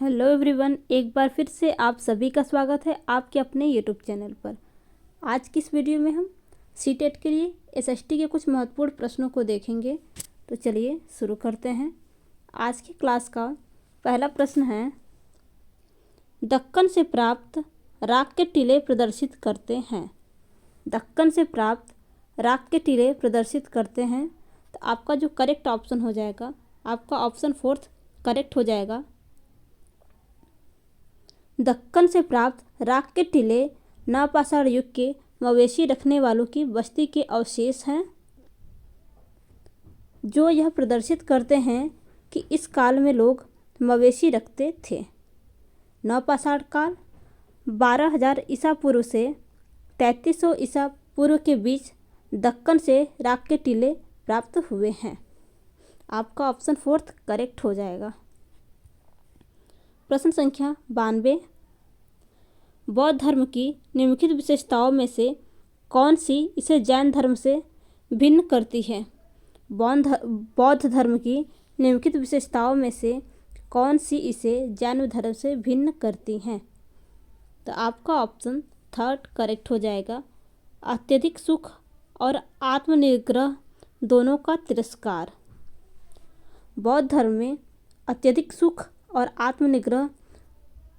Hello everyone, एक बार फिर से आप सभी का स्वागत है आपके अपने यूट्यूब चैनल पर। आज की इस वीडियो में हम सीटेट के लिए एसएसटी के कुछ महत्वपूर्ण प्रश्नों को देखेंगे। तो चलिए शुरू करते हैं। आज की क्लास का पहला प्रश्न है, दक्कन से प्राप्त राख के टीले प्रदर्शित करते हैं। दक्कन से प्राप्त राख के टीले प्रदर्शित करते हैं। तो आपका जो करेक्ट ऑप्शन हो जाएगा, आपका ऑप्शन फोर्थ करेक्ट हो जाएगा। दक्कन से प्राप्त राख के टीले नवपाषाण युग के मवेशी रखने वालों की बस्ती के अवशेष हैं, जो यह प्रदर्शित करते हैं कि इस काल में लोग मवेशी रखते थे। नवपाषाण काल 12,000 ईसा पूर्व से 3300 ईसा पूर्व के बीच दक्कन से राख के टीले प्राप्त हुए हैं। आपका ऑप्शन फोर्थ करेक्ट हो जाएगा। प्रश्न संख्या 92, बौद्ध धर्म की निम्नलिखित विशेषताओं में से कौन सी इसे जैन धर्म से भिन्न करती है? बौद्ध धर्म की निम्नलिखित विशेषताओं में से कौन सी इसे जैन धर्म से भिन्न करती हैं? तो आपका ऑप्शन थर्ड करेक्ट हो जाएगा। अत्यधिक सुख और आत्मनिग्रह दोनों का तिरस्कार। बौद्ध धर्म में अत्यधिक सुख और आत्मनिग्रह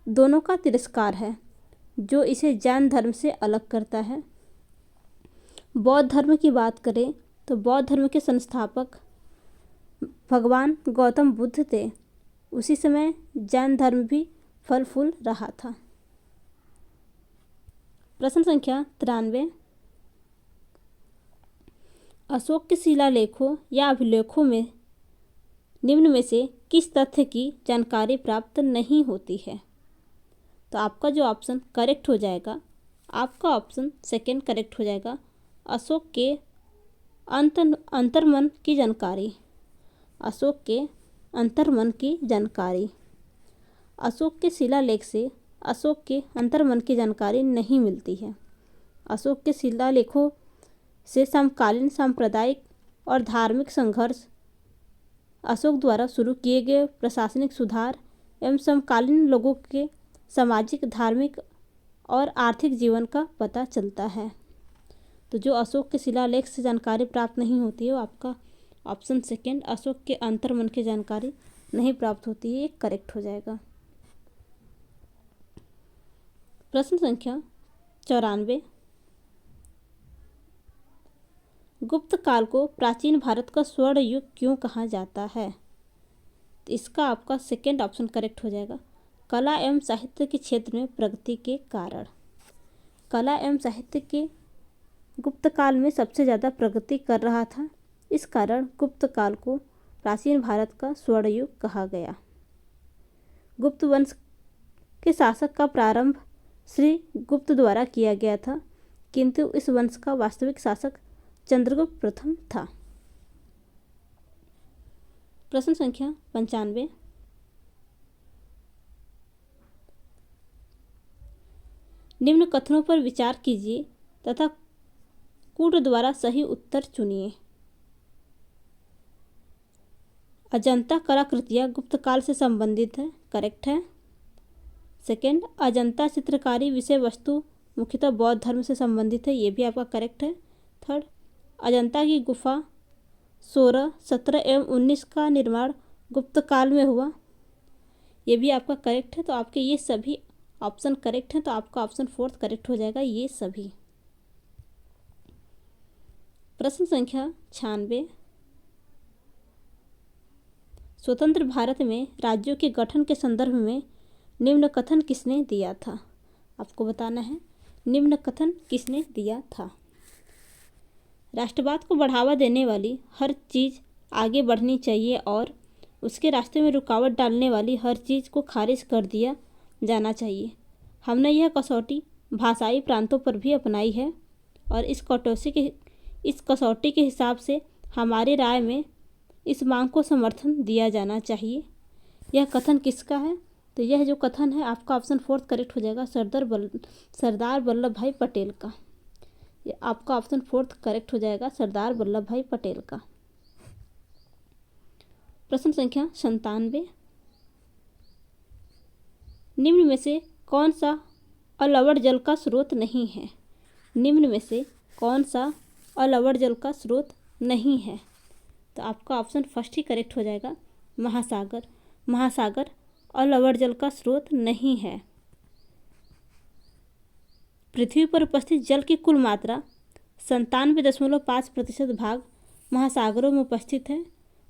दोनों का तिरस्कार है, जो इसे जैन धर्म से अलग करता है। बौद्ध धर्म की बात करें तो बौद्ध धर्म के संस्थापक भगवान गौतम बुद्ध थे। उसी समय जैन धर्म भी फल फूल रहा था। प्रश्न संख्या 93, अशोक के शिलालेखों या अभिलेखों में निम्न में से किस तथ्य की जानकारी प्राप्त नहीं होती है? तो आपका जो ऑप्शन करेक्ट हो जाएगा, आपका ऑप्शन सेकंड करेक्ट हो जाएगा। अशोक के अंतर्मन की जानकारी। अशोक के अंतर्मन की जानकारी। अशोक के शिलालेख से अशोक के अंतर्मन की जानकारी नहीं मिलती है। अशोक के शिलालेखों से समकालीन सांप्रदायिक और धार्मिक संघर्ष, अशोक द्वारा शुरू किए गए प्रशासनिक सुधार एवं समकालीन लोगों के सामाजिक, धार्मिक और आर्थिक जीवन का पता चलता है। तो जो अशोक के शिलालेख से जानकारी प्राप्त नहीं होती है, वो आपका ऑप्शन सेकंड अशोक के अंतर्मन की जानकारी नहीं प्राप्त होती है, ये करेक्ट हो जाएगा। प्रश्न संख्या 94, गुप्त काल को प्राचीन भारत का स्वर्ण युग क्यों कहा जाता है? तो इसका आपका सेकंड ऑप्शन करेक्ट हो जाएगा। कला एवं साहित्य के क्षेत्र में प्रगति के कारण। कला एवं साहित्य के गुप्त काल में सबसे ज़्यादा प्रगति कर रहा था, इस कारण गुप्त काल को प्राचीन भारत का स्वर्ण युग कहा गया। गुप्त वंश के शासक का प्रारंभ श्री गुप्त द्वारा किया गया था, किंतु इस वंश का वास्तविक शासक चंद्रगुप्त प्रथम था। प्रश्न संख्या 95, निम्न कथनों पर विचार कीजिए तथा कूट द्वारा सही उत्तर चुनिए। अजंता कलाकृतियाँ गुप्त काल से संबंधित है, करेक्ट है। सेकंड, अजंता चित्रकारी विषय वस्तु मुख्यतः बौद्ध धर्म से संबंधित है, ये भी आपका करेक्ट है। थर्ड, अजंता की गुफा 16, 17 एवं 19 का निर्माण गुप्त काल में हुआ, ये भी आपका करेक्ट है। तो आपके ये सभी ऑप्शन करेक्ट हैं, तो आपका ऑप्शन फोर्थ करेक्ट हो जाएगा, ये सभी। प्रश्न संख्या 96, स्वतंत्र भारत में राज्यों के गठन के संदर्भ में निम्न कथन किसने दिया था? आपको बताना है निम्न कथन किसने दिया था। राष्ट्रवाद को बढ़ावा देने वाली हर चीज़ आगे बढ़नी चाहिए और उसके रास्ते में रुकावट डालने वाली हर चीज़ को खारिज कर दिया जाना चाहिए। हमने यह कसौटी भाषाई प्रांतों पर भी अपनाई है और इस कसौटी के हिसाब से हमारी राय में इस मांग को समर्थन दिया जाना चाहिए। यह कथन किसका है? तो यह जो कथन है आपका ऑप्शन फोर्थ करेक्ट हो जाएगा, सरदार वल्लभ भाई पटेल का। ये आपका ऑप्शन फोर्थ करेक्ट हो जाएगा, सरदार वल्लभ भाई पटेल का। प्रश्न संख्या 97, निम्न में से कौन सा अलवड़ जल का स्रोत नहीं है? निम्न में से कौन सा अलवड़ जल का स्रोत नहीं है? तो आपका ऑप्शन फर्स्ट ही करेक्ट हो जाएगा, महासागर। महासागर अलवड़ जल का स्रोत नहीं है। पृथ्वी पर उपस्थित जल की कुल मात्रा 97.5% भाग महासागरों में उपस्थित है,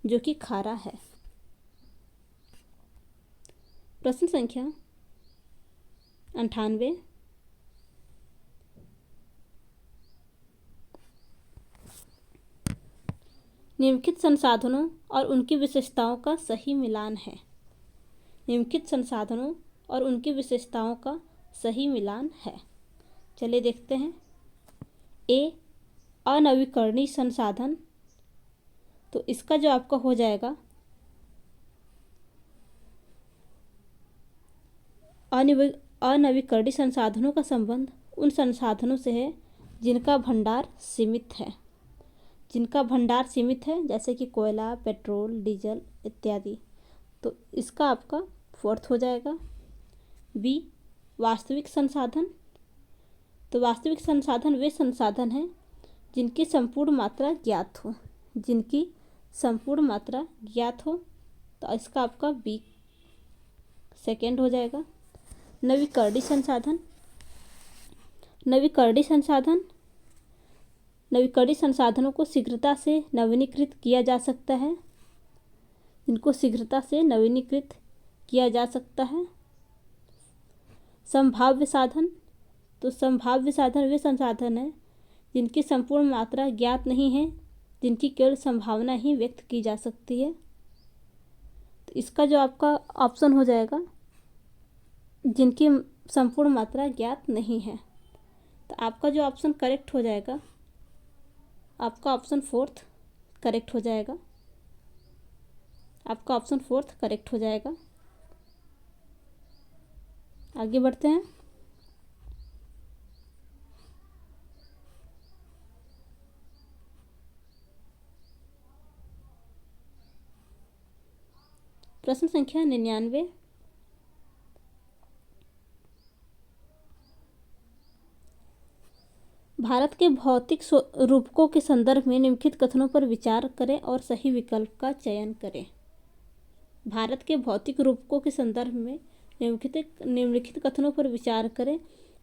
जो कि खारा है। प्रश्न संख्या 98। निम्नलिखित संसाधनों और उनकी विशेषताओं का सही मिलान है। निम्नलिखित संसाधनों और उनकी विशेषताओं का सही मिलान है। चलिए देखते हैं। ए, अनवीकरणीय संसाधन, तो इसका जो आपका हो जाएगा अनवीकरणीय संसाधनों का संबंध उन संसाधनों से है जिनका भंडार सीमित है। जिनका भंडार सीमित है, जैसे कि कोयला, पेट्रोल, डीजल इत्यादि, तो इसका आपका फोर्थ हो जाएगा। बी, वास्तविक संसाधन, तो वास्तविक संसाधन वे संसाधन हैं जिनकी संपूर्ण मात्रा ज्ञात हो। जिनकी संपूर्ण मात्रा ज्ञात हो, तो इसका आपका बी सेकेंड हो जाएगा। नवीकरणीय संसाधन, नवीकरणीय संसाधन, नवीकरणीय संसाधनों को शीघ्रता से नवीनीकृत किया जा सकता है। इनको शीघ्रता से नवीनीकृत किया जा सकता है। संभाव्य साधन, तो संभाव्य साधन वे संसाधन हैं जिनकी संपूर्ण मात्रा ज्ञात नहीं है, जिनकी केवल संभावना ही व्यक्त की जा सकती है। तो इसका जो आपका ऑप्शन हो जाएगा, जिनकी संपूर्ण मात्रा ज्ञात नहीं है, तो आपका जो ऑप्शन करेक्ट हो जाएगा, आपका ऑप्शन फोर्थ करेक्ट हो जाएगा। आपका ऑप्शन फोर्थ करेक्ट हो जाएगा। आगे बढ़ते हैं। प्रश्न संख्या 99। भारत के भौतिक रूपकों के संदर्भ में निम्नलिखित कथनों पर विचार करें और सही विकल्प का चयन करें। भारत के भौतिक रूपकों के संदर्भ में निम्नलिखित कथनों पर विचार करें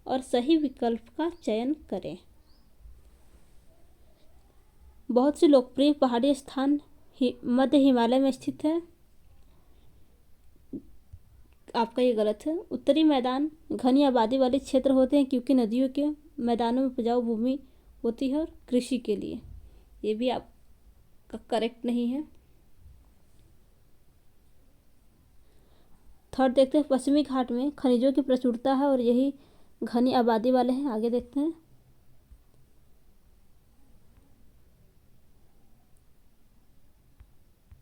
और सही विकल्प का चयन करें। बहुत से लोकप्रिय पहाड़ी स्थान मध्य हिमालय में स्थित है। आपका ये गलत है। उत्तरी मैदान घनी आबादी वाले क्षेत्र होते हैं क्योंकि नदियों के मैदानों में उपजाऊ भूमि होती है और कृषि के लिए। ये भी आपका करेक्ट नहीं है। थर्ड देखते हैं। पश्चिमी घाट में खनिजों की प्रचुरता है और यही घनी आबादी वाले हैं। आगे देखते हैं।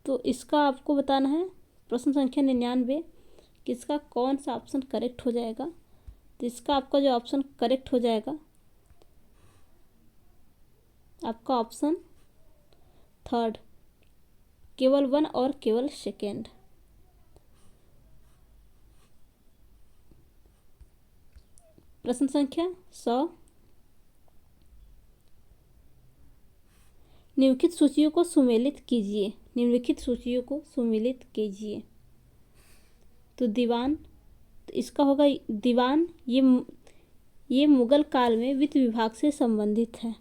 तो इसका आपको बताना है प्रश्न संख्या 99 कि इसका कौन सा ऑप्शन करेक्ट हो जाएगा। तो इसका आपका जो ऑप्शन करेक्ट हो जाएगा, आपका ऑप्शन थर्ड, केवल 1 और केवल सेकेंड। प्रश्न संख्या 100। निम्नलिखित सूचियों को सुमेलित कीजिए। निम्नलिखित सूचियों को सुमेलित कीजिए। तो दीवान, तो इसका होगा दीवान, ये मुगल काल में वित्त विभाग से संबंधित है,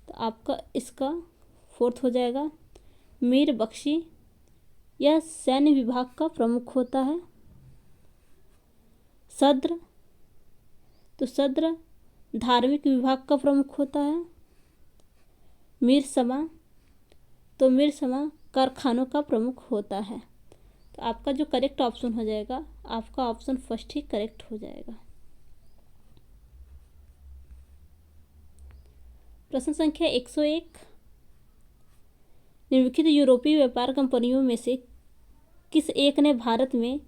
तो आपका इसका फोर्थ हो जाएगा। मीर बख्शी, यह सैन्य विभाग का प्रमुख होता है। सद्र, तो सद्र धार्मिक विभाग का प्रमुख होता है। मीर समा, तो मीर समा कारखानों का प्रमुख होता है। तो आपका जो करेक्ट ऑप्शन हो जाएगा, आपका ऑप्शन फर्स्ट ही करेक्ट हो जाएगा। प्रश्न संख्या 101। निम्नलिखित यूरोपीय व्यापार कंपनियों में से किस एक ने भारत में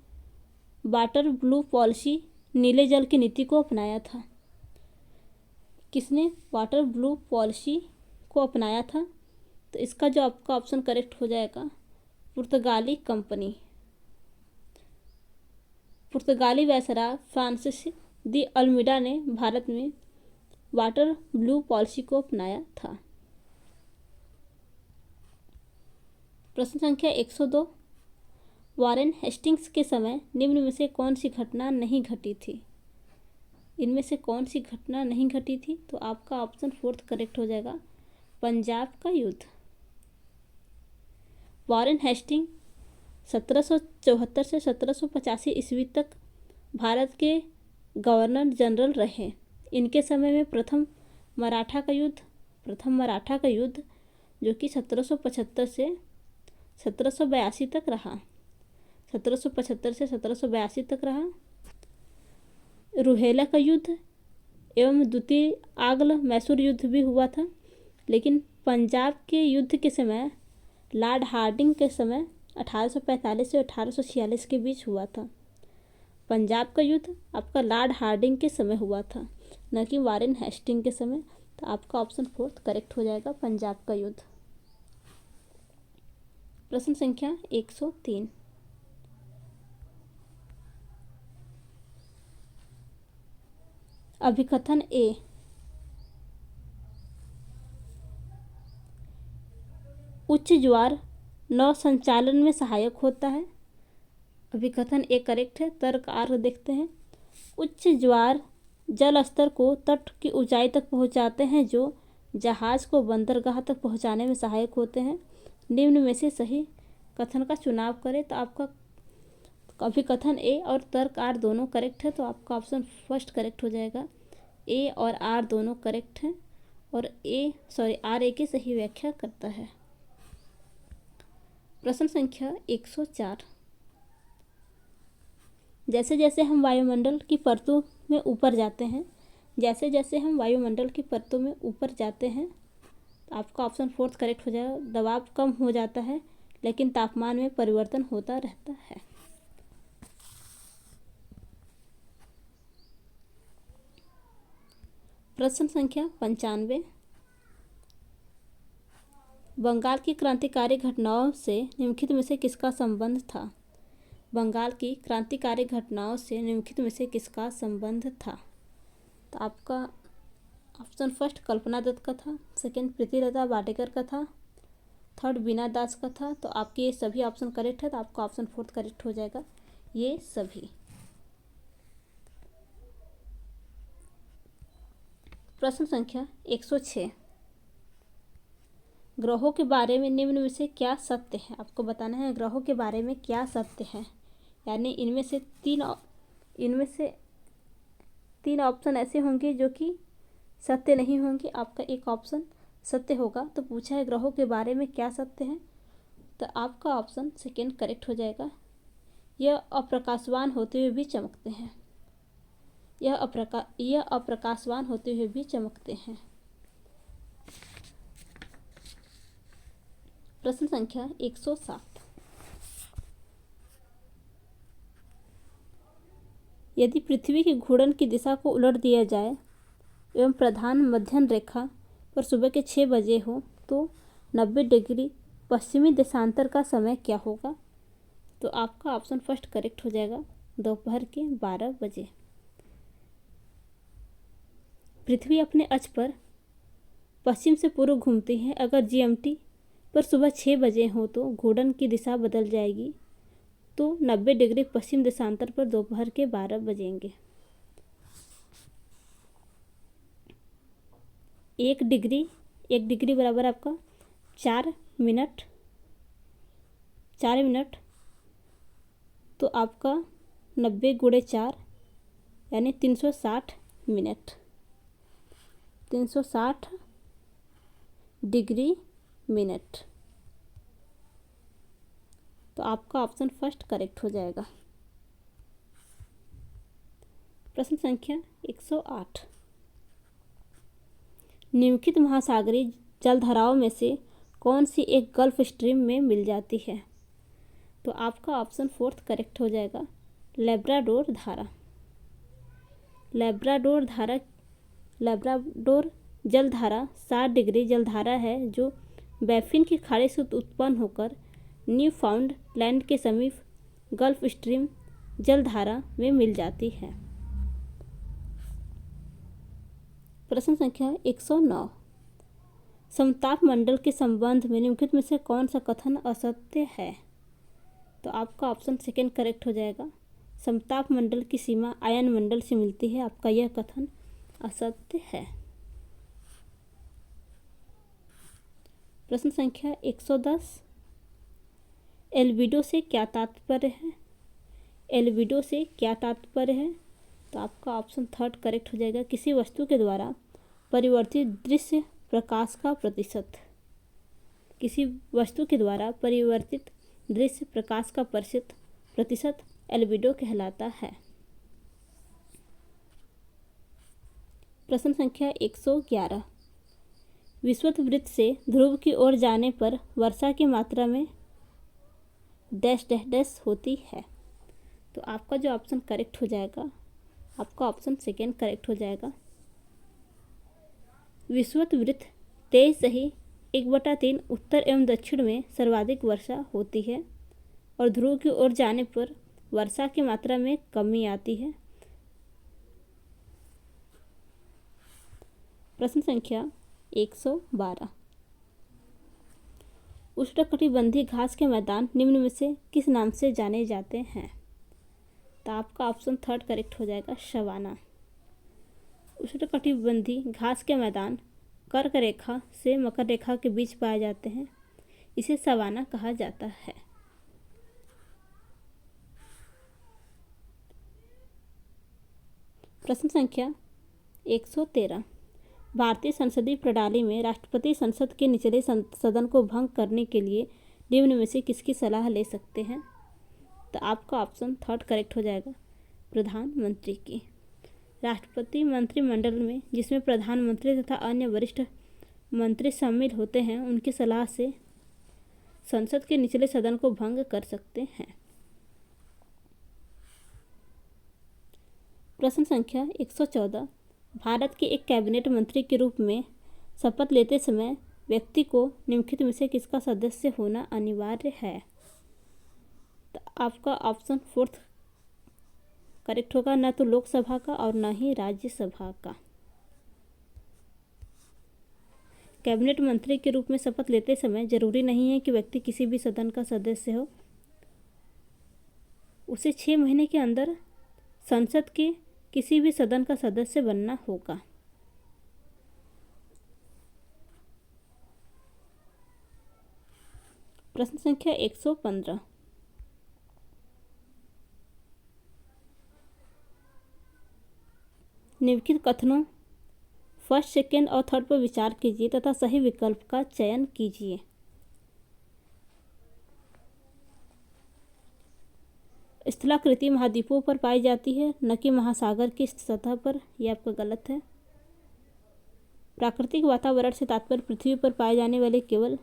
वाटर ब्लू पॉलिसी, नीले जल की नीति को अपनाया था? किसने वाटर ब्लू पॉलिसी को अपनाया था? तो इसका जो आपका ऑप्शन करेक्ट हो जाएगा, पुर्तगाली कंपनी। पुर्तगाली वायसराय फ्रांसिस दी अल्मीडा ने भारत में वाटर ब्लू पॉलिसी को अपनाया था? प्रश्न संख्या 102, वॉरेन हेस्टिंग्स के समय निम्न में से कौन सी घटना नहीं घटी थी? इनमें से कौन सी घटना नहीं घटी थी? तो आपका ऑप्शन फोर्थ करेक्ट हो जाएगा, पंजाब का युद्ध। वॉरेन हेस्टिंग 1774 से 1785 ईस्वी तक भारत के गवर्नर जनरल रहे। इनके समय में प्रथम मराठा का युद्ध जो कि 1775 से 1782 तक रहा। 1775 से 1782 तक रहा। रुहेला का युद्ध एवं द्वितीय आंग्ल मैसूर युद्ध भी हुआ था, लेकिन पंजाब के युद्ध के समय लॉर्ड हार्डिंग के समय 1845 से 1846 के बीच हुआ था। पंजाब का युद्ध आपका लॉर्ड हार्डिंग के समय हुआ था, न कि वॉरेन हेस्टिंग के समय। तो आपका ऑप्शन फोर्थ करेक्ट हो जाएगा, पंजाब का युद्ध। प्रश्न संख्या 103, अभिकथन ए। उच्च ज्वार नौ संचालन में सहायक होता है। अभिकथन ए करेक्ट है। तर्क आर देखते हैं। उच्च ज्वार जल स्तर को तट की ऊंचाई तक पहुंचाते हैं, जो जहाज को बंदरगाह तक पहुंचाने में सहायक होते हैं। निम्न में से सही कथन का चुनाव करें। तो आपका अभिकथन ए और तर्क आर दोनों करेक्ट है, तो आपका ऑप्शन फर्स्ट करेक्ट हो जाएगा। ए और आर दोनों करेक्ट हैं और आर ए की सही व्याख्या करता है। प्रश्न संख्या 104, जैसे जैसे हम वायुमंडल की परतों में ऊपर जाते हैं तो आपका ऑप्शन फोर्थ करेक्ट हो जाएगा। दबाव कम हो जाता है, लेकिन तापमान में परिवर्तन होता रहता है। प्रश्न संख्या 95, बंगाल की क्रांतिकारी घटनाओं से निम्नलिखित में से किसका संबंध था? बंगाल की क्रांतिकारी घटनाओं से निम्नलिखित में से किसका संबंध था? तो आपका ऑप्शन फर्स्ट कल्पना दत्त का था, सेकंड प्रीतिलता वाडेकर का था, थर्ड बीना दास का था। तो आपके ये सभी ऑप्शन करेक्ट है, तो आपका ऑप्शन फोर्थ करेक्ट हो जाएगा, ये सभी। प्रश्न संख्या 106, ग्रहों के बारे में निम्न में से क्या सत्य है? आपको बताना है ग्रहों के बारे में क्या सत्य है, यानी इनमें से तीन ऑप्शन ऐसे होंगे जो कि सत्य नहीं होंगे। आपका एक ऑप्शन सत्य होगा। तो पूछा है ग्रहों के बारे में क्या सत्य है, तो आपका ऑप्शन सेकेंड करेक्ट हो जाएगा। यह अप्रकाशवान होते हुए भी चमकते हैं। यह अप्रकाशवान होते हुए भी चमकते हैं। प्रश्न संख्या 107, यदि पृथ्वी की घूर्णन की दिशा को उलट दिया जाए एवं प्रधान मध्यम रेखा पर सुबह के 6 बजे हो तो 90 डिग्री पश्चिमी देशांतर का समय क्या होगा? तो आपका ऑप्शन फर्स्ट करेक्ट हो जाएगा, दोपहर के 12 बजे। पृथ्वी अपने अक्ष पर पश्चिम से पूर्व घूमती है। अगर जीएमटी पर सुबह 6 बजे हो तो घूर्णन की दिशा बदल जाएगी, तो 90 डिग्री पश्चिम देशांतर पर दोपहर के 12 बजेंगे। 1 डिग्री बराबर आपका 4 मिनट, तो आपका 90 गुणे 4 यानी 360 मिनट, 360 डिग्री मिनट। तो आपका ऑप्शन फर्स्ट करेक्ट हो जाएगा। प्रश्न संख्या 108, निम्नलिखित महासागरीय जलधाराओं में से कौन सी एक गल्फ स्ट्रीम में मिल जाती है? तो आपका ऑप्शन फोर्थ करेक्ट हो जाएगा, लैब्राडोर धारा। लैब्राडोर जलधारा 60 डिग्री जलधारा है, जो बैफिन की खाड़ी से उत्पन्न होकर न्यू फाउंड लैंड के समीप गल्फ स्ट्रीम जलधारा में मिल जाती है। प्रश्न संख्या 109, समताप मंडल के संबंध में निम्नलिखित में से कौन सा कथन असत्य है? तो आपका ऑप्शन सेकेंड करेक्ट हो जाएगा। समताप मंडल की सीमा आयन मंडल से मिलती है, आपका यह कथन असत्य है। प्रश्न संख्या 110, एल्बिडो से क्या तात्पर्य है? एल्बिडो से क्या तात्पर्य है? तो आपका ऑप्शन थर्ड करेक्ट हो जाएगा। किसी वस्तु के द्वारा परिवर्तित दृश्य प्रकाश का प्रतिशत। किसी वस्तु के द्वारा परिवर्तित दृश्य प्रकाश का प्रतिशत एल्बिडो कहलाता है। प्रश्न संख्या 111, विषुवत वृत्त से ध्रुव की ओर जाने पर वर्षा की मात्रा में डैश डैश डैश होती है। तो आपका जो ऑप्शन करेक्ट हो जाएगा, आपका ऑप्शन सेकेंड करेक्ट हो जाएगा। विषुवत वृत्त 23.3 उत्तर एवं दक्षिण में सर्वाधिक वर्षा होती है और ध्रुव की ओर जाने पर वर्षा की मात्रा में कमी आती है। प्रश्न संख्या 112, उष्णकटिबंधीय घास के मैदान निम्न में से किस नाम से जाने जाते हैं? तो आपका ऑप्शन थर्ड करेक्ट हो जाएगा, सवाना। उष्णकटिबंधीय घास के मैदान कर्क रेखा से मकर रेखा के बीच पाए जाते हैं, इसे सवाना कहा जाता है। प्रश्न संख्या 113, भारतीय संसदीय प्रणाली में राष्ट्रपति संसद के निचले सदन को भंग करने के लिए निम्न में से किसकी सलाह ले सकते हैं? तो आपका ऑप्शन थर्ड करेक्ट हो जाएगा, प्रधानमंत्री की। राष्ट्रपति मंत्रिमंडल में जिसमें प्रधानमंत्री तथा अन्य वरिष्ठ मंत्री शामिल होते हैं, उनकी सलाह से संसद के निचले सदन को भंग कर सकते हैं। प्रश्न संख्या 114, भारत के एक कैबिनेट मंत्री के रूप में शपथ लेते समय व्यक्ति को निम्नलिखित में से किसका सदस्य होना अनिवार्य है? तो आपका ऑप्शन फोर्थ करेक्ट होगा, न तो लोकसभा का और न ही राज्यसभा का। कैबिनेट मंत्री के रूप में शपथ लेते समय जरूरी नहीं है कि व्यक्ति किसी भी सदन का सदस्य हो, उसे 6 महीने के अंदर संसद के किसी भी सदन का सदस्य बनना होगा। प्रश्न संख्या 115, निम्नलिखित कथनों फर्स्ट, सेकेंड और थर्ड पर विचार कीजिए तथा सही विकल्प का चयन कीजिए। स्थलाकृति महाद्वीपों पर पाई जाती है, न कि महासागर की सतह पर। यह आपका गलत है। प्राकृतिक वातावरण से तात्पर्य पृथ्वी पर पाए जाने वाले केवल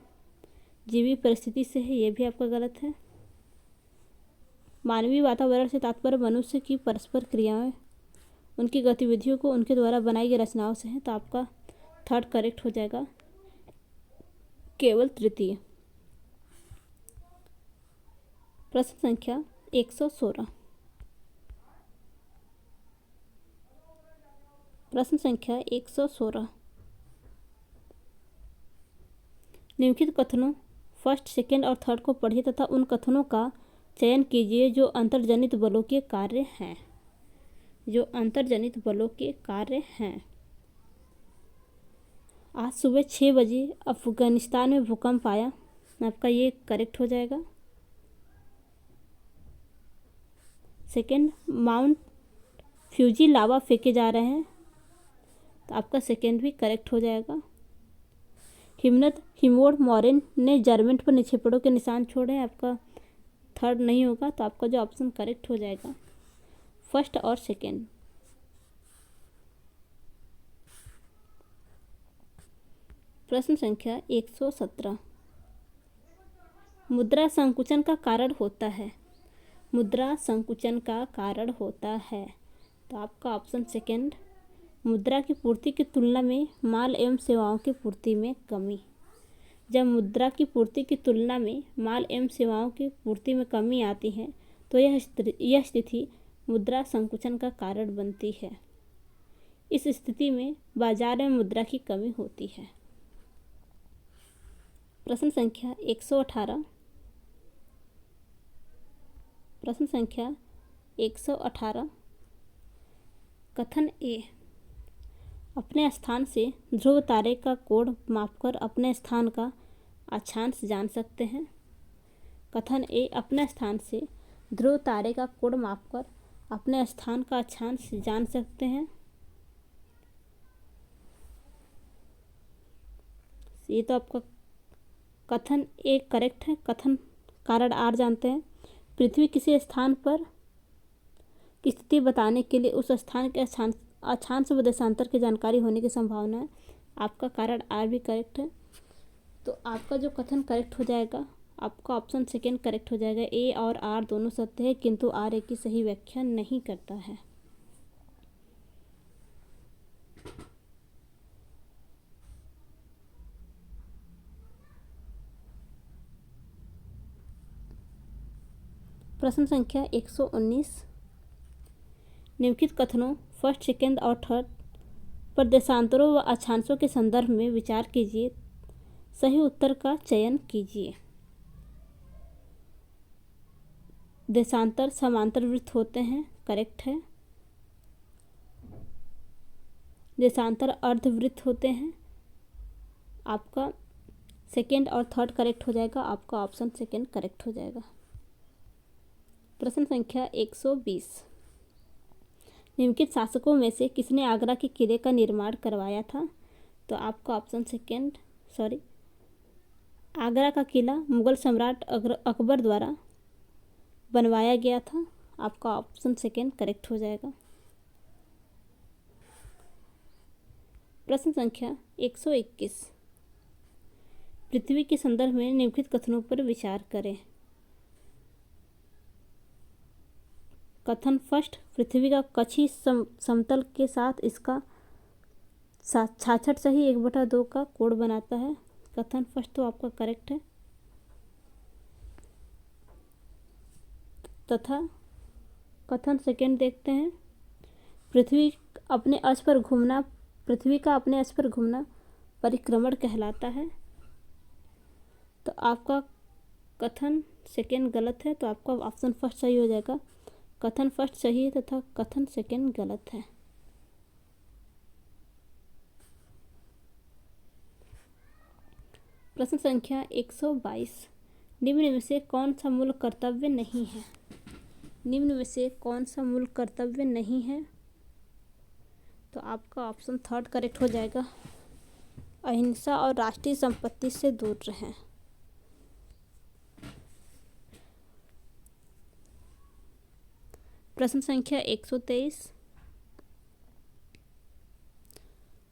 जीवी परिस्थिति से है। यह भी आपका गलत है। मानवीय वातावरण से तात्पर्य मनुष्य की परस्पर क्रियाएं, उनकी गतिविधियों को उनके द्वारा बनाई गई रचनाओं से है। तो आपका थर्ड करेक्ट हो जाएगा, केवल तृतीय। प्रश्न संख्या 116, प्रश्न संख्या 116, निम्नलिखित कथनों फर्स्ट, सेकेंड और थर्ड को पढ़िए तथा उन कथनों का चयन कीजिए जो अंतर्जनित बलों के कार्य हैं। जो अंतर्जनित बलों के कार्य हैं। आज सुबह 6 बजे अफगानिस्तान में भूकंप आया। आपका ये करेक्ट हो जाएगा। सेकेंड, माउंट फ्यूजी लावा फेंके जा रहे हैं। तो आपका सेकेंड भी करेक्ट हो जाएगा। हिम्मत हिमोर मॉरिन ने जर्मन पर निक्षेपणों के निशान छोड़े। आपका थर्ड नहीं होगा। तो आपका जो ऑप्शन करेक्ट हो जाएगा फर्स्ट और सेकेंड। प्रश्न संख्या 117, मुद्रा संकुचन का कारण होता है। मुद्रा संकुचन का कारण होता है। तो आपका ऑप्शन सेकेंड, मुद्रा की पूर्ति की तुलना में माल एवं सेवाओं की पूर्ति में कमी। जब मुद्रा की पूर्ति की तुलना में माल एवं सेवाओं की पूर्ति में कमी आती है तो यह स्थिति मुद्रा संकुचन का कारण बनती है। इस स्थिति में बाजार में मुद्रा की कमी होती है। प्रश्न संख्या 118। प्रश्न संख्या 118। कथन ए, अपने स्थान से ध्रुव तारे का कोण मापकर अपने स्थान का अक्षांश जान सकते हैं। कथन ए, अपने स्थान से ध्रुव तारे का कोण मापकर अपने स्थान का अक्षांश जान सकते हैं। ये तो आपका कथन ए करेक्ट है। कथन कारण आर जानते हैं। पृथ्वी किसी स्थान पर की स्थिति बताने के लिए उस स्थान के अक्षांश व देशांतर की जानकारी होने की संभावना है। आपका कारण आर भी करेक्ट है। तो आपका जो कथन करेक्ट हो जाएगा, आपका ऑप्शन सेकेंड करेक्ट हो जाएगा। ए और आर दोनों सत्य है, किंतु आर ए की सही व्याख्या नहीं करता है। प्रश्न संख्या 119। निम्नलिखित कथनों फर्स्ट, सेकेंड और थर्ड पर देशांतरों व अक्षांशों के संदर्भ में विचार कीजिए। सही उत्तर का चयन कीजिए। देशांतर समांतर वृत्त होते हैं, करेक्ट है। देशांतर अर्धवृत्त होते हैं। आपका सेकेंड और थर्ड करेक्ट हो जाएगा। आपका ऑप्शन सेकेंड करेक्ट हो जाएगा। प्रश्न संख्या 120। निम्नलिखित शासकों में से किसने आगरा के किले का निर्माण करवाया था? तो आपका ऑप्शन सेकेंड आगरा का किला मुगल सम्राट अकबर द्वारा बनवाया गया था। आपका ऑप्शन सेकेंड करेक्ट हो जाएगा। प्रश्न संख्या 121। पृथ्वी के संदर्भ में निम्नलिखित कथनों पर विचार करें। कथन फर्स्ट, पृथ्वी का कक्षीय समतल के साथ इसका 66 सही 1/2 का कोण बनाता है। कथन फर्स्ट तो आपका करेक्ट है। तथा कथन सेकेंड देखते हैं। पृथ्वी का अपने अक्ष पर घूमना परिक्रमण कहलाता है। तो आपका कथन सेकेंड गलत है। तो आपका ऑप्शन फर्स्ट सही हो जाएगा। कथन फर्स्ट सही है तथा कथन सेकेंड गलत है। प्रश्न संख्या 122। निम्न में से कौन सा मूल कर्तव्य नहीं है? निम्न में से कौन सा मूल कर्तव्य नहीं है? तो आपका ऑप्शन थर्ड करेक्ट हो जाएगा। अहिंसा और राष्ट्रीय संपत्ति से दूर रहें। प्रश्न संख्या 123।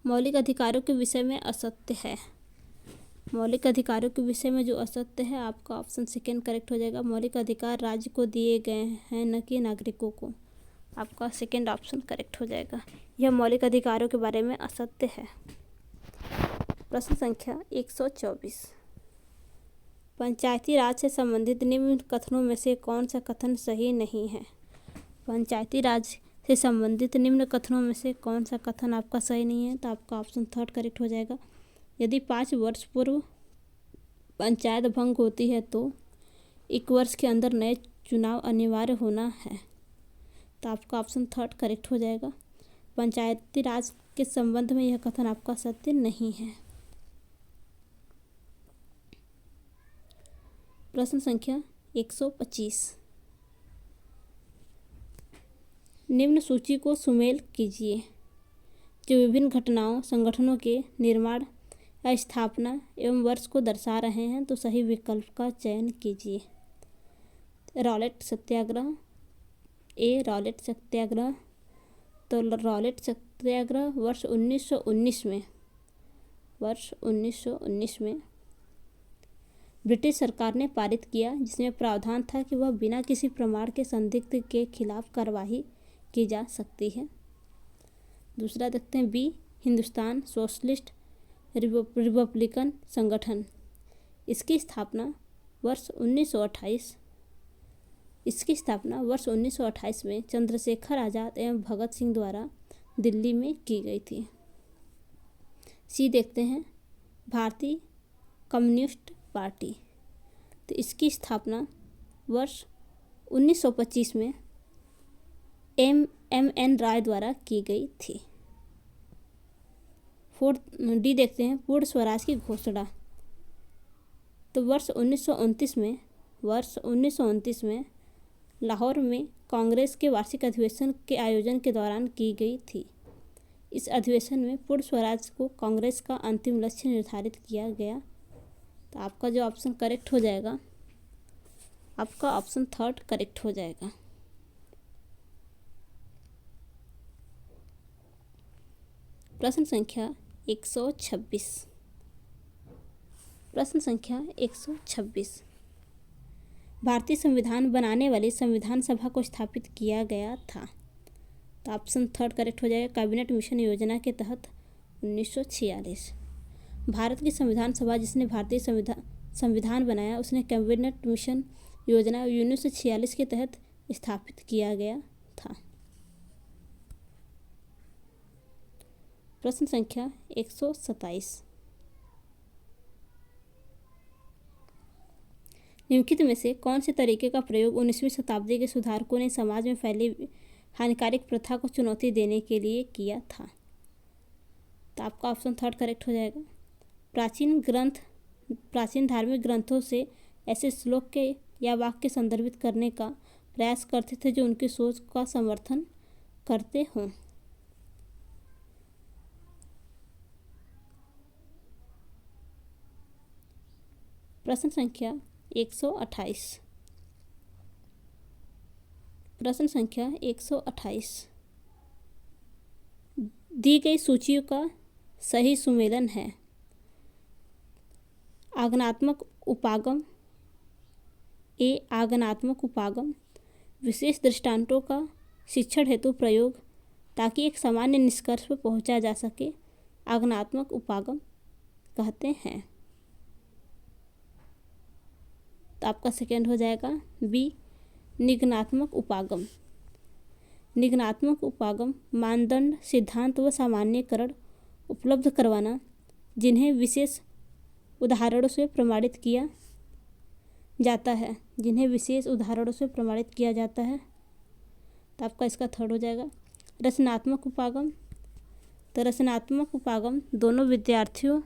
मौलिक अधिकारों के विषय में असत्य है। मौलिक अधिकारों के विषय में जो असत्य है, आपका ऑप्शन सेकेंड करेक्ट हो जाएगा। मौलिक अधिकार राज्य को दिए गए हैं, न कि नागरिकों को। आपका सेकेंड ऑप्शन करेक्ट हो जाएगा। यह मौलिक अधिकारों के बारे में असत्य है। प्रश्न संख्या 124। पंचायती राज से संबंधित निम्न कथनों में से कौन सा कथन सही नहीं है? पंचायती राज से संबंधित निम्न कथनों में से कौन सा कथन आपका सही नहीं है? तो आपका ऑप्शन थर्ड करेक्ट हो जाएगा। यदि 5 वर्ष पूर्व पंचायत भंग होती है तो 1 वर्ष के अंदर नए चुनाव अनिवार्य होना है। तो आपका ऑप्शन थर्ड करेक्ट हो जाएगा। पंचायती राज के संबंध में यह कथन आपका सत्य नहीं है। प्रश्न संख्या 125। निम्न सूची को सुमेल कीजिए जो विभिन्न घटनाओं संगठनों के निर्माण या स्थापना एवं वर्ष को दर्शा रहे हैं। तो सही विकल्प का चयन कीजिए। रॉलेट सत्याग्रह, ए रॉलेट सत्याग्रह। तो रॉलेट सत्याग्रह वर्ष 1919 में ब्रिटिश सरकार ने पारित किया, जिसमें प्रावधान था कि वह बिना किसी प्रमाण के संदिग्ध के खिलाफ कार्रवाई की जा सकती है। दूसरा देखते हैं बी, हिंदुस्तान सोशलिस्ट रिपब्लिकन संगठन। इसकी स्थापना वर्ष 1928 इसकी स्थापना वर्ष 1928 में चंद्रशेखर आज़ाद एवं भगत सिंह द्वारा दिल्ली में की गई थी। सी देखते हैं, भारतीय कम्युनिस्ट पार्टी। तो इसकी स्थापना वर्ष 1925 में एम.एन. राय द्वारा की गई थी। डी देखते हैं, पूर्ण स्वराज की घोषणा। तो वर्ष 1929 में लाहौर में कांग्रेस के वार्षिक अधिवेशन के आयोजन के दौरान की गई थी। इस अधिवेशन में पूर्ण स्वराज को कांग्रेस का अंतिम लक्ष्य निर्धारित किया गया। तो आपका जो ऑप्शन करेक्ट हो जाएगा, आपका ऑप्शन थर्ड करेक्ट हो जाएगा। प्रश्न संख्या 126। प्रश्न संख्या 126। भारतीय संविधान बनाने वाली संविधान सभा को स्थापित किया गया था। तो ऑप्शन थर्ड करेक्ट हो जाएगा, कैबिनेट मिशन योजना के तहत 1946। भारत की संविधान सभा जिसने भारतीय संविधान बनाया उसने कैबिनेट मिशन योजना 1946 के तहत स्थापित किया गया था। प्रश्न संख्या 127। निम्नलिखित में से कौन से तरीके का प्रयोग 19वीं शताब्दी के सुधारकों ने समाज में फैली हानिकारक प्रथा को चुनौती देने के लिए किया था? तो आपका ऑप्शन थर्ड करेक्ट हो जाएगा। प्राचीन धार्मिक ग्रंथों से ऐसे श्लोक के या वाक्य संदर्भित करने का प्रयास करते थे जो उनकी सोच का समर्थन करते हों। प्रश्न संख्या 128। प्रश्न संख्या 128। दी गई सूचियों का सही सुमेलन है। आगमनात्मक उपागम, ए आगमनात्मक उपागम विशेष दृष्टांतों का शिक्षण हेतु प्रयोग ताकि एक सामान्य निष्कर्ष पर पहुंचा जा सके, आगमनात्मक उपागम कहते हैं। तो आपका सेकेंड हो जाएगा बी निगमनात्मक उपागम। निगमनात्मक उपागम मानदंड, सिद्धांत व सामान्यकरण उपलब्ध करवाना जिन्हें विशेष उदाहरणों से प्रमाणित किया जाता है, तो आपका इसका थर्ड हो जाएगा। रचनात्मक उपागम, तो रचनात्मक उपागम दोनों विद्यार्थियों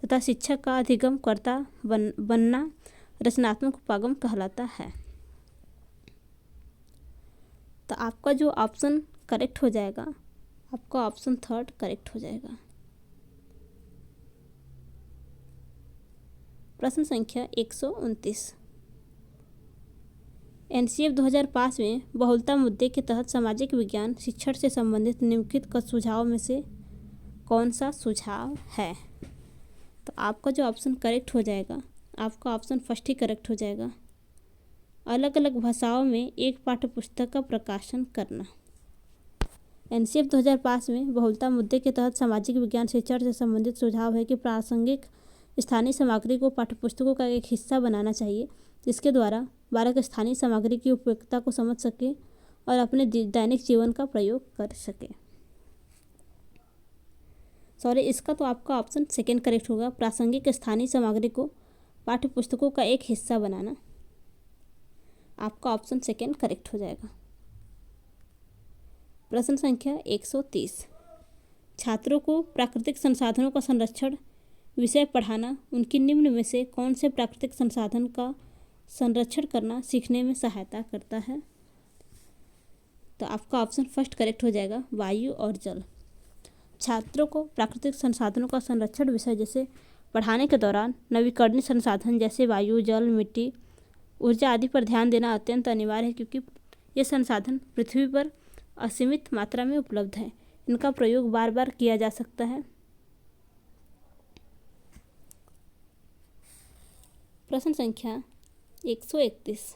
तथा शिक्षक का अधिगम कर्ता बनना रचनात्मक उपागम कहलाता है। तो आपका जो ऑप्शन करेक्ट हो जाएगा, आपका ऑप्शन थर्ड करेक्ट हो जाएगा। प्रश्न संख्या 129। एनसीएफ 2005 में बहुलता मुद्दे के तहत सामाजिक विज्ञान शिक्षण से संबंधित निम्नलिखित का सुझाव में से कौन सा सुझाव है? तो आपका जो ऑप्शन करेक्ट हो जाएगा, आपका ऑप्शन फर्स्ट ही करेक्ट हो जाएगा। अलग अलग भाषाओं में एक पाठ्यपुस्तक का प्रकाशन करना। एनसीएफ 2005 में बहुलता मुद्दे के तहत सामाजिक विज्ञान शिक्षण से संबंधित सुझाव है कि प्रासंगिक स्थानीय सामग्री को पाठ्यपुस्तकों का एक हिस्सा बनाना चाहिए, जिसके द्वारा बालक स्थानीय सामग्री की उपयोगिता को समझ सके और अपने दैनिक जीवन का प्रयोग कर सके। इसका तो आपका ऑप्शन सेकेंड करेक्ट होगा, प्रासंगिक स्थानीय सामग्री को पाठ्यपुस्तकों का एक हिस्सा बनाना। आपका ऑप्शन सेकेंड करेक्ट हो जाएगा। प्रश्न संख्या 130। छात्रों को प्राकृतिक संसाधनों का संरक्षण विषय पढ़ाना उनकी निम्न में से कौन से प्राकृतिक संसाधन का संरक्षण करना सीखने में सहायता करता है? तो आपका ऑप्शन फर्स्ट करेक्ट हो जाएगा, वायु और जल। छात्रों को प्राकृतिक संसाधनों का संरक्षण विषय जैसे पढ़ाने के दौरान नवीकरणीय संसाधन जैसे वायु, जल, मिट्टी, ऊर्जा आदि पर ध्यान देना अत्यंत अनिवार्य है, क्योंकि ये संसाधन पृथ्वी पर असीमित मात्रा में उपलब्ध है। इनका प्रयोग बार बार किया जा सकता है। प्रश्न संख्या 131।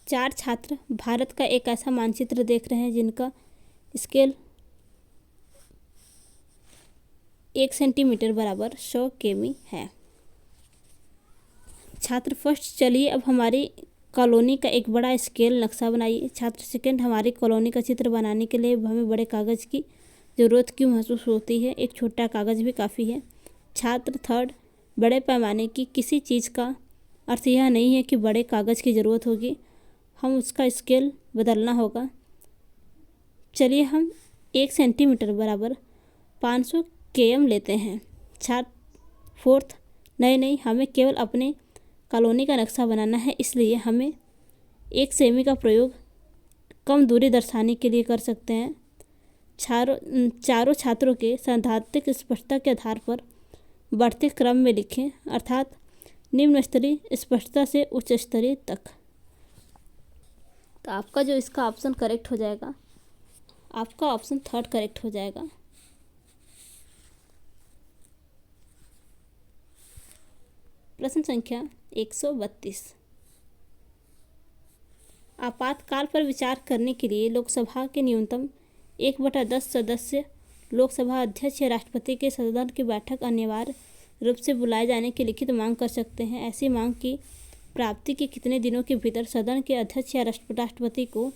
चार छात्र भारत का एक ऐसा मानचित्र देख रहे हैं जिनका स्केल 1 सेंटीमीटर बराबर 100 किमी है। छात्र फर्स्ट, चलिए अब हमारी कॉलोनी का एक बड़ा स्केल नक्शा बनाइए। छात्र सेकंड, हमारी कॉलोनी का चित्र बनाने के लिए हमें बड़े कागज़ की ज़रूरत क्यों महसूस होती है? एक छोटा कागज़ भी काफ़ी है। छात्र थर्ड, बड़े पैमाने की किसी चीज़ का अर्थ यह नहीं है कि बड़े कागज़ की ज़रूरत होगी, हम उसका स्केल बदलना होगा। चलिए हम 1 सेंटीमीटर बराबर 500 km लेते हैं। छात्र फोर्थ, नहीं, हमें केवल अपने कॉलोनी का नक्शा बनाना है, इसलिए हमें 1 सेमी का प्रयोग कम दूरी दर्शाने के लिए कर सकते हैं। चारों छात्रों के सैद्धांतिक स्पष्टता के आधार पर बढ़ते क्रम में लिखें, अर्थात निम्न स्तरीय स्पष्टता से उच्च स्तरीय तक। तो आपका जो इसका ऑप्शन करेक्ट हो जाएगा, आपका ऑप्शन थर्ड करेक्ट हो जाएगा। प्रश्न संख्या 132। आपातकाल पर विचार करने के लिए लोकसभा के न्यूनतम 1/10 सदस्य लोकसभा अध्यक्ष या राष्ट्रपति के सदन की बैठक अनिवार्य रूप से बुलाए जाने की लिखित मांग कर सकते हैं। ऐसी मांग की प्राप्ति के कितने दिनों के भीतर सदन के अध्यक्ष या राष्ट्रपति को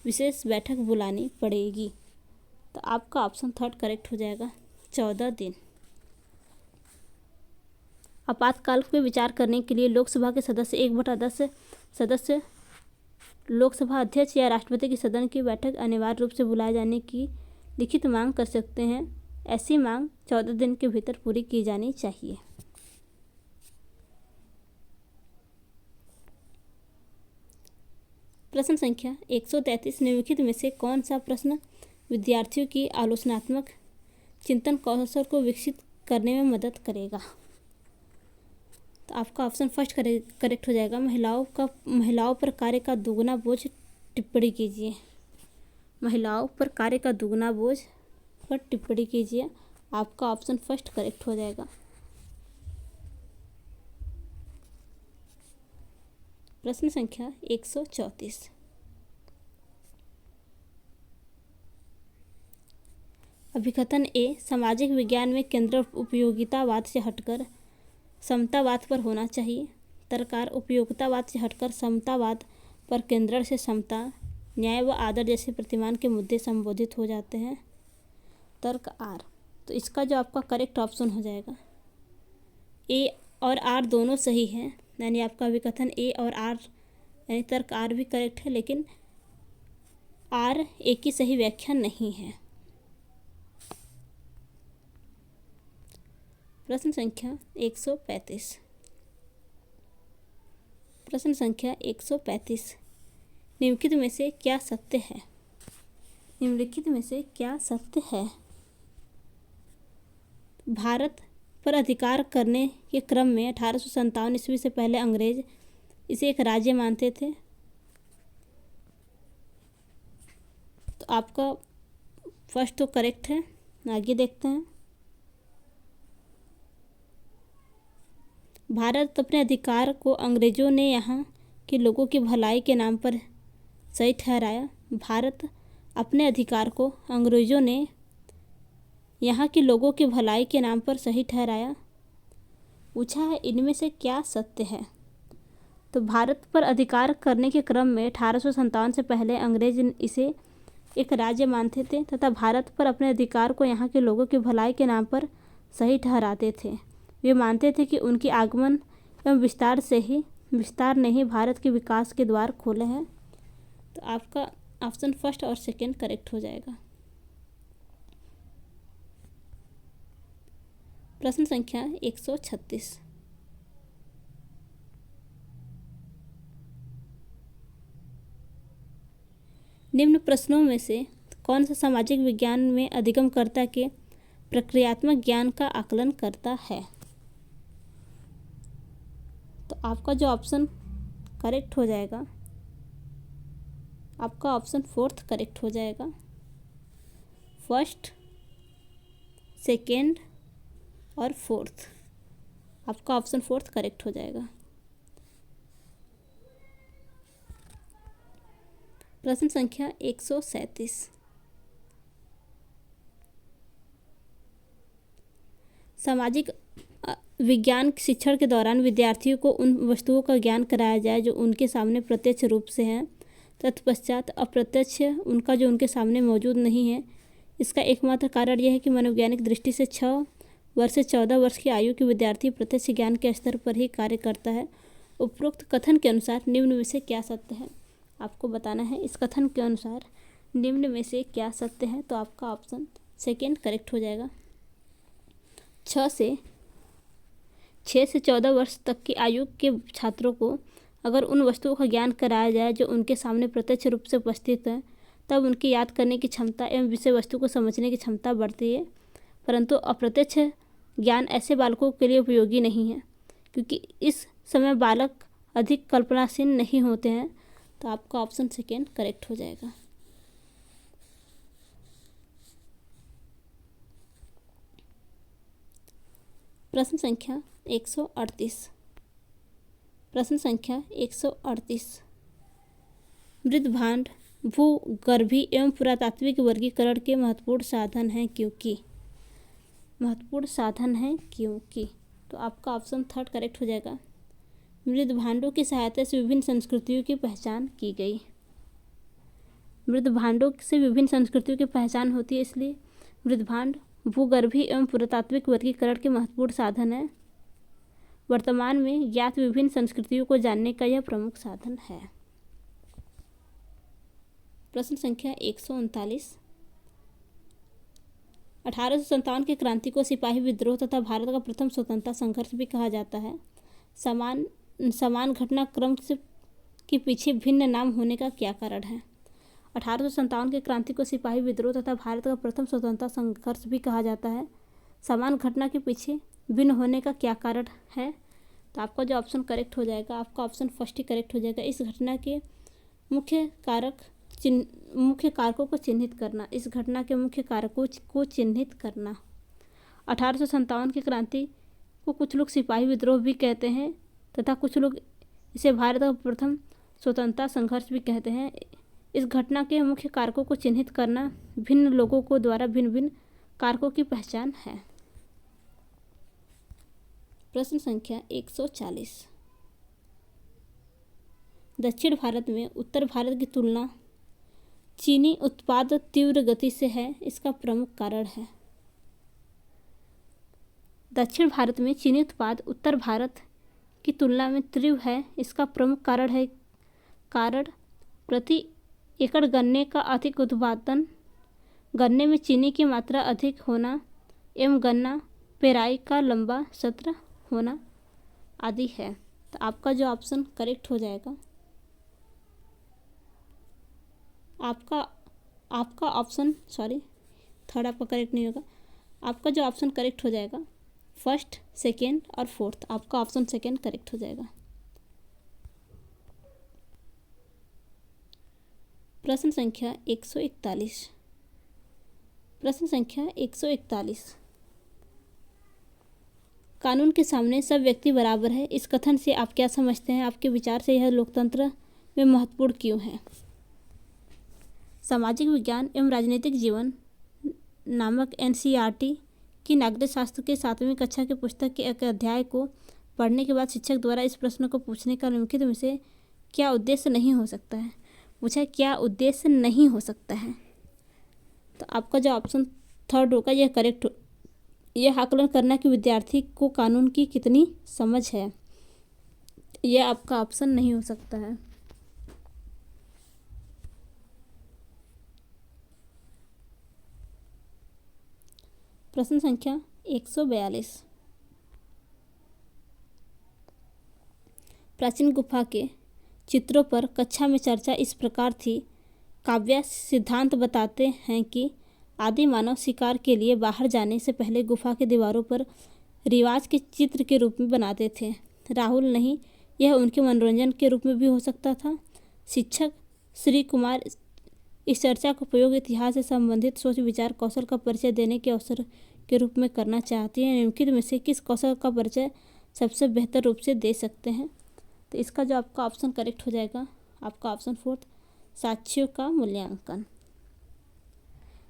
विशेष बैठक बुलानी पड़ेगी? तो आपका ऑप्शन थर्ड करेक्ट हो जाएगा, 14 दिन। आपातकाल पर विचार करने के लिए लोकसभा के सदस्य 1/10 सदस्य लोकसभा अध्यक्ष या राष्ट्रपति के सदन की बैठक अनिवार्य रूप से बुलाए जाने की लिखित मांग कर सकते हैं। ऐसी मांग 14 दिन के भीतर पूरी की जानी चाहिए। प्रश्न संख्या 133। निम्नलिखित में से कौन सा प्रश्न विद्यार्थियों की आलोचनात्मक चिंतन कौशल को विकसित करने में मदद करेगा? तो आपका ऑप्शन फर्स्ट करेक्ट हो जाएगा। महिलाओं पर कार्य का दुगना बोझ टिप्पणी कीजिए। महिलाओं पर कार्य का दुगना बोझ पर टिप्पणी कीजिए। आपका ऑप्शन फर्स्ट करेक्ट हो जाएगा। प्रश्न संख्या 134। अभिकथन ए सामाजिक विज्ञान में केंद्र उपयोगितावाद से हटकर समतावाद पर होना चाहिए। तर्ककार उपयोगितावाद से हटकर समतावाद पर केंद्रण से समता, न्याय व आदर जैसे प्रतिमान के मुद्दे संबोधित हो जाते हैं। तर्क आर, तो इसका जो आपका करेक्ट ऑप्शन हो जाएगा, ए और आर दोनों सही है, यानी आपका विकथन ए और आर यानी तर्क आर भी करेक्ट है, लेकिन आर ए की सही व्याख्या नहीं है। प्रश्न संख्या 135। प्रश्न संख्या 135। निम्नलिखित में से क्या सत्य है? निम्नलिखित में से क्या सत्य है? भारत पर अधिकार करने के क्रम में 1857 ईस्वी से पहले अंग्रेज इसे एक राज्य मानते थे। तो आपका फर्स्ट तो करेक्ट है। आगे देखते हैं। भारत अपने अधिकार को अंग्रेजों ने यहाँ के लोगों की भलाई के नाम पर सही ठहराया। भारत अपने अधिकार को अंग्रेजों ने यहाँ के लोगों की भलाई के नाम पर सही ठहराया। पूछा है इनमें से क्या सत्य है? तो भारत पर अधिकार करने के क्रम में 1857 से पहले अंग्रेज इसे एक राज्य मानते थे तथा भारत पर अपने अधिकार को यहाँ के लोगों की भलाई के नाम पर सही ठहराते थे। वे मानते थे कि उनके आगमन एवं विस्तार ने ही भारत के विकास के द्वार खोले हैं। तो आपका ऑप्शन फर्स्ट और सेकंड करेक्ट हो जाएगा। प्रश्न संख्या 136। निम्न प्रश्नों में से कौन सा सामाजिक विज्ञान में अधिगमकर्ता के प्रक्रियात्मक ज्ञान का आकलन करता है? तो आपका जो ऑप्शन करेक्ट हो जाएगा, आपका ऑप्शन फोर्थ करेक्ट हो जाएगा। फर्स्ट, सेकेंड और फोर्थ, आपका ऑप्शन फोर्थ करेक्ट हो जाएगा। प्रश्न संख्या 137। सामाजिक विज्ञान शिक्षण के दौरान विद्यार्थियों को उन वस्तुओं का ज्ञान कराया जाए जो उनके सामने प्रत्यक्ष रूप से हैं, तत्पश्चात अप्रत्यक्ष उनका जो उनके सामने मौजूद नहीं है। इसका एकमात्र कारण यह है कि मनोवैज्ञानिक दृष्टि से 6 वर्ष से 14 वर्ष की आयु के विद्यार्थी प्रत्यक्ष ज्ञान के स्तर पर ही कार्य करता है। उपरोक्त कथन के अनुसार निम्न में से क्या सत्य है, आपको बताना है। इस कथन के अनुसार निम्न में से क्या सत्य है, तो आपका ऑप्शन सेकेंड करेक्ट हो जाएगा। 6 से 14 वर्ष तक की आयु के छात्रों को अगर उन वस्तुओं का ज्ञान कराया जाए जो उनके सामने प्रत्यक्ष रूप से उपस्थित है, तब उनकी याद करने की क्षमता एवं विषय वस्तु को समझने की क्षमता बढ़ती है। परंतु अप्रत्यक्ष ज्ञान ऐसे बालकों के लिए उपयोगी नहीं है, क्योंकि इस समय बालक अधिक कल्पनाशील नहीं होते हैं। तो आपका ऑप्शन सेकेंड करेक्ट हो जाएगा। प्रश्न संख्या 138। प्रश्न संख्या 138। मृदभांड भूगर्भीय एवं पुरातात्विक वर्गीकरण के महत्वपूर्ण साधन हैं क्योंकि। तो आपका ऑप्शन थर्ड करेक्ट हो जाएगा। मृदभांडों की सहायता से विभिन्न संस्कृतियों की पहचान की गई। मृदभांडों से विभिन्न संस्कृतियों की पहचान होती है, इसलिए मृदभांड भूगर्भीय एवं पुरातात्विक वर्गीकरण के महत्वपूर्ण साधन है। वर्तमान में ज्ञात विभिन्न संस्कृतियों को जानने का यह प्रमुख साधन है। प्रश्न संख्या 139। 1857 की क्रांति को सिपाही विद्रोह तथा भारत का प्रथम स्वतंत्रता संघर्ष भी कहा जाता है। समान घटनाक्रम के पीछे भिन्न नाम होने का क्या कारण है। 1857 की क्रांति को सिपाही विद्रोह तथा भारत का प्रथम स्वतंत्रता संघर्ष भी कहा जाता है। समान घटना के पीछे भिन्न होने का क्या कारण है, तो आपका जो ऑप्शन करेक्ट हो जाएगा, आपका ऑप्शन फर्स्ट ही करेक्ट हो जाएगा। इस घटना के मुख्य कारकों को चिन्हित करना। इस घटना के मुख्य कारकों को चिन्हित करना। 1857 की क्रांति को कुछ लोग सिपाही विद्रोह भी कहते हैं तथा कुछ लोग इसे भारत का प्रथम स्वतंत्रता संघर्ष भी कहते हैं। इस घटना के मुख्य कारकों को चिन्हित करना भिन्न लोगों को द्वारा भिन्न भिन्न कारकों की पहचान है। प्रश्न संख्या 140। दक्षिण भारत में उत्तर भारत की तुलना चीनी उत्पाद तीव्र गति से है, इसका प्रमुख कारण है। दक्षिण भारत में चीनी उत्पाद उत्तर भारत की तुलना में तीव्र है, इसका प्रमुख कारण प्रति एकड़ गन्ने का अधिक उत्पादन, गन्ने में चीनी की मात्रा अधिक होना एवं गन्ना पेराई का लंबा सत्र होना आदि है। तो आपका जो ऑप्शन करेक्ट हो जाएगा, आपका ऑप्शन थर्ड आपका करेक्ट नहीं होगा। आपका जो ऑप्शन करेक्ट हो जाएगा फर्स्ट, सेकेंड और फोर्थ, आपका ऑप्शन सेकेंड करेक्ट हो जाएगा। प्रश्न संख्या 141। प्रश्न संख्या 141। कानून के सामने सब व्यक्ति बराबर है, इस कथन से आप क्या समझते हैं? आपके विचार से यह लोकतंत्र में महत्वपूर्ण क्यों है? सामाजिक विज्ञान एवं राजनीतिक जीवन नामक एनसीईआरटी की नागरिक शास्त्र के 7वीं कक्षा की पुस्तक के एक अध्याय को पढ़ने के बाद शिक्षक द्वारा इस प्रश्न को पूछने का निम्नलिखित में से क्या उद्देश्य नहीं हो सकता है? पूछा क्या उद्देश्य नहीं हो सकता है, तो आपका जो ऑप्शन थर्ड होगा यह करेक्ट। यह आकलन करना कि विद्यार्थी को कानून की कितनी समझ है, यह आपका ऑप्शन नहीं हो सकता है। प्रश्न संख्या 142। प्राचीन गुफा के चित्रों पर कक्षा में चर्चा इस प्रकार थी। काव्य सिद्धांत बताते हैं कि आदि मानव शिकार के लिए बाहर जाने से पहले गुफा की दीवारों पर रिवाज के चित्र के रूप में बनाते थे। राहुल नहीं, यह उनके मनोरंजन के रूप में भी हो सकता था। शिक्षक श्री कुमार इस चर्चा का उपयोग इतिहास से संबंधित सोच विचार कौशल का परिचय देने के अवसर के रूप में करना चाहती हैं। निम्नलिखित में से किस कौशल का परिचय सबसे बेहतर रूप से दे सकते हैं? तो इसका जो आपका ऑप्शन करेक्ट हो जाएगा, आपका ऑप्शन फोर्थ, साक्ष्यों का मूल्यांकन।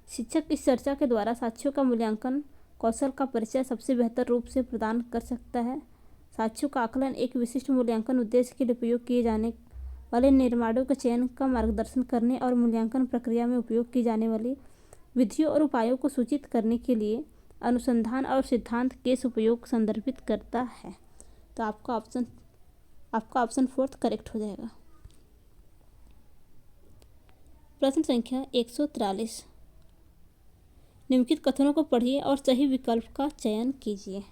शिक्षक इस चर्चा के द्वारा साक्ष्यों का मूल्यांकन कौशल का परिचय सबसे बेहतर रूप से प्रदान कर सकता है। साक्ष्यों का आकलन एक विशिष्ट मूल्यांकन उद्देश्य के लिए उपयोग किए जाने वाले निर्माणों के चयन का मार्गदर्शन करने और मूल्यांकन प्रक्रिया में उपयोग की जाने वाली विधियों और उपायों को सूचित करने के लिए अनुसंधान और सिद्धांत केस उपयोग संदर्भित करता है। तो आपका ऑप्शन 4 करेक्ट हो जाएगा। प्रश्न संख्या 143। निम्नलिखित कथनों को पढ़िए और सही विकल्प का चयन कीजिए।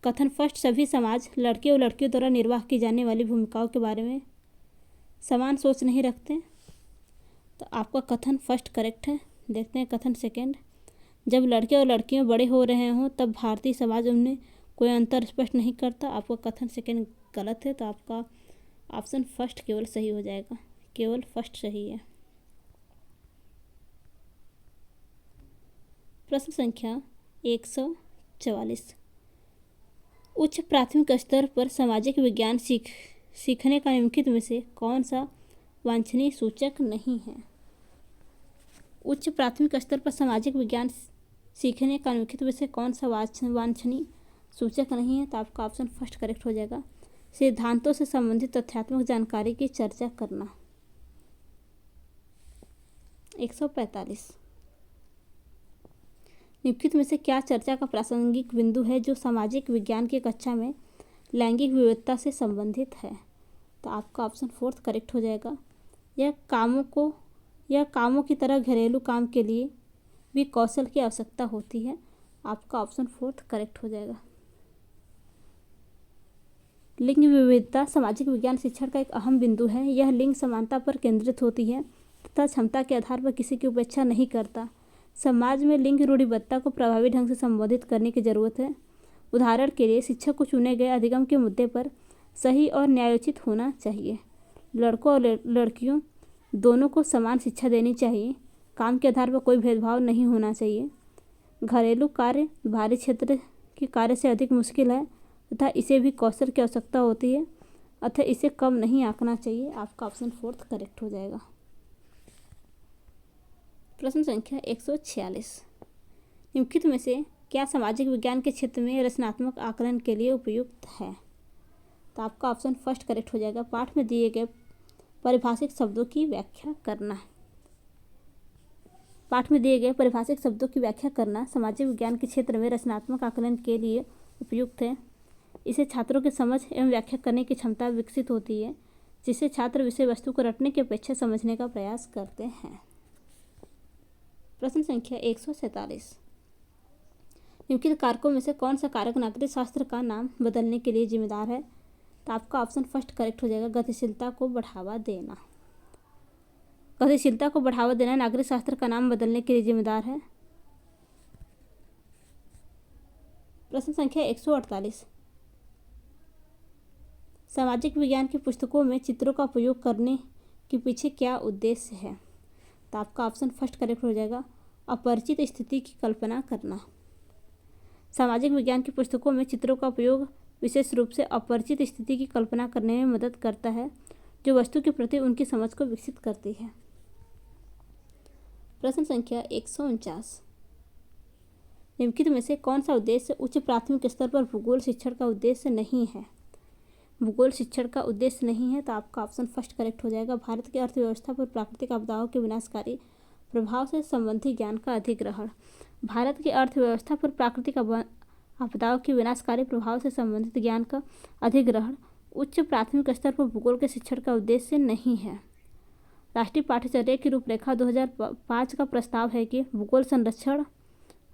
कथन फर्स्ट, सभी समाज लड़के और लड़कियों द्वारा निर्वाह की जाने वाली भूमिकाओं के बारे में समान सोच नहीं रखते। तो आपका कथन फर्स्ट करेक्ट है। देखते हैं कथन सेकंड, जब लड़के और लड़कियां बड़े हो रहे हों तब भारतीय समाज उनमें कोई अंतर स्पष्ट नहीं करता। आपका कथन सेकंड गलत है। तो आपका ऑप्शन फर्स्ट केवल सही हो जाएगा, केवल फर्स्ट सही है। प्रश्न संख्या 144। उच्च प्राथमिक स्तर पर सामाजिक विज्ञान सीखने का निम्नलिखित में से कौन सा वांछनीय सूचक नहीं है। उच्च प्राथमिक स्तर पर सामाजिक विज्ञान सीखने का निम्नलिखित में से कौन सा वांछनीय सूचक नहीं है। तो आपका ऑप्शन फर्स्ट करेक्ट हो जाएगा। सिद्धांतों से संबंधित तथ्यात्मक जानकारी की चर्चा करना। 145। निम्नलिखित में से क्या चर्चा का प्रासंगिक बिंदु है जो सामाजिक विज्ञान की कक्षा में लैंगिक विविधता से संबंधित है। तो आपका ऑप्शन 4 करेक्ट हो जाएगा। यह कामों की तरह घरेलू काम के लिए भी कौशल की आवश्यकता होती है। आपका ऑप्शन 4 करेक्ट हो जाएगा। लिंग विविधता सामाजिक विज्ञान शिक्षण का एक अहम बिंदु है। यह लिंग समानता पर केंद्रित होती है तथा क्षमता के आधार पर किसी की उपेक्षा नहीं करता। समाज में लिंग रूढ़िबद्धता को प्रभावी ढंग से संबोधित करने की जरूरत है। उदाहरण के लिए शिक्षक को चुने गए अधिगम के मुद्दे पर सही और न्यायोचित होना चाहिए। लड़कों और लड़कियों दोनों को समान शिक्षा देनी चाहिए। काम के आधार पर कोई भेदभाव नहीं होना चाहिए। घरेलू कार्य बाहरी क्षेत्र के कार्य से अधिक मुश्किल है तथा इसे भी कौशल की आवश्यकता होती है, अतः इसे कम नहीं आंकना चाहिए। आपका ऑप्शन 4 करेक्ट हो जाएगा। प्रश्न संख्या 146। निम्नलिखित में से क्या सामाजिक विज्ञान के क्षेत्र में रचनात्मक आकलन के लिए उपयुक्त है। तो आपका ऑप्शन फर्स्ट करेक्ट हो जाएगा। पाठ में दिए गए परिभाषिक शब्दों की व्याख्या करना। पाठ में दिए गए परिभाषिक शब्दों की व्याख्या करना सामाजिक विज्ञान के क्षेत्र में रचनात्मक आकलन के लिए उपयुक्त है। इसे छात्रों की समझ एवं व्याख्या करने की क्षमता विकसित होती है, जिससे छात्र विषय वस्तु को रटने की अपेक्षा समझने का प्रयास करते हैं। प्रश्न संख्या 147। निम्नलिखित कारकों में से कौन सा कारक नागरिक शास्त्र का नाम बदलने के लिए जिम्मेदार है। तो आपका ऑप्शन फर्स्ट करेक्ट हो जाएगा। गतिशीलता को बढ़ावा देना। गतिशीलता को बढ़ावा देना नागरिक शास्त्र का नाम बदलने के लिए जिम्मेदार है। प्रश्न संख्या 148। सामाजिक विज्ञान की पुस्तकों में चित्रों का उपयोग करने के पीछे क्या उद्देश्य है। तो आपका ऑप्शन फर्स्ट करेक्ट हो जाएगा। अपरिचित स्थिति की कल्पना करना। सामाजिक विज्ञान की पुस्तकों में चित्रों का उपयोग विशेष रूप से अपरिचित स्थिति की कल्पना करने में मदद करता है, जो वस्तु के प्रति उनकी समझ को विकसित करती है। प्रश्न संख्या 149। निम्नलिखित में से कौन सा उद्देश्य उच्च प्राथमिक स्तर पर भूगोल शिक्षण का उद्देश्य नहीं है। भूगोल शिक्षण का उद्देश्य नहीं है। तो आपका ऑप्शन फर्स्ट करेक्ट हो जाएगा। भारत की अर्थव्यवस्था पर प्राकृतिक आपदाओं के विनाशकारी प्रभाव से संबंधित ज्ञान का अधिग्रहण। भारत की अर्थव्यवस्था पर प्राकृतिक आपदाओं के विनाशकारी प्रभाव से संबंधित ज्ञान का अधिग्रहण उच्च प्राथमिक स्तर पर भूगोल के शिक्षण का उद्देश्य नहीं है। राष्ट्रीय पाठ्यचर्या की रूपरेखा 2005 का प्रस्ताव है कि भूगोल संरक्षण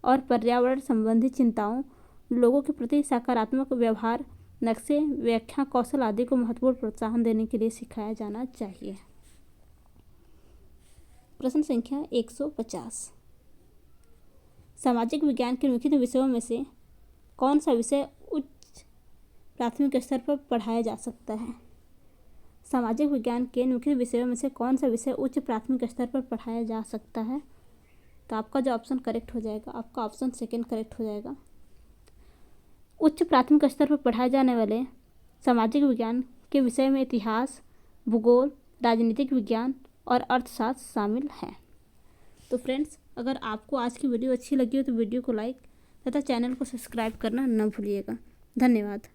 और पर्यावरण संबंधी चिंताओं, लोगों के प्रति सकारात्मक व्यवहार, नक्शे, व्याख्या कौशल आदि को महत्वपूर्ण प्रोत्साहन देने के लिए सिखाया जाना चाहिए। प्रश्न संख्या 150। सामाजिक विज्ञान के निम्नलिखित विषयों में से कौन सा विषय उच्च प्राथमिक स्तर पर पढ़ाया जा सकता है। सामाजिक विज्ञान के निम्नलिखित विषयों में से कौन सा विषय उच्च प्राथमिक स्तर पर पढ़ाया जा सकता है। तो आपका जो ऑप्शन करेक्ट हो जाएगा, आपका ऑप्शन सेकंड करेक्ट हो जाएगा। उच्च प्राथमिक स्तर पर पढ़ाए जाने वाले सामाजिक विज्ञान के विषय में इतिहास, भूगोल, राजनीतिक विज्ञान और अर्थशास्त्र शामिल हैं। तो फ्रेंड्स, अगर आपको आज की वीडियो अच्छी लगी हो तो वीडियो को लाइक तथा चैनल को सब्सक्राइब करना न भूलिएगा। धन्यवाद।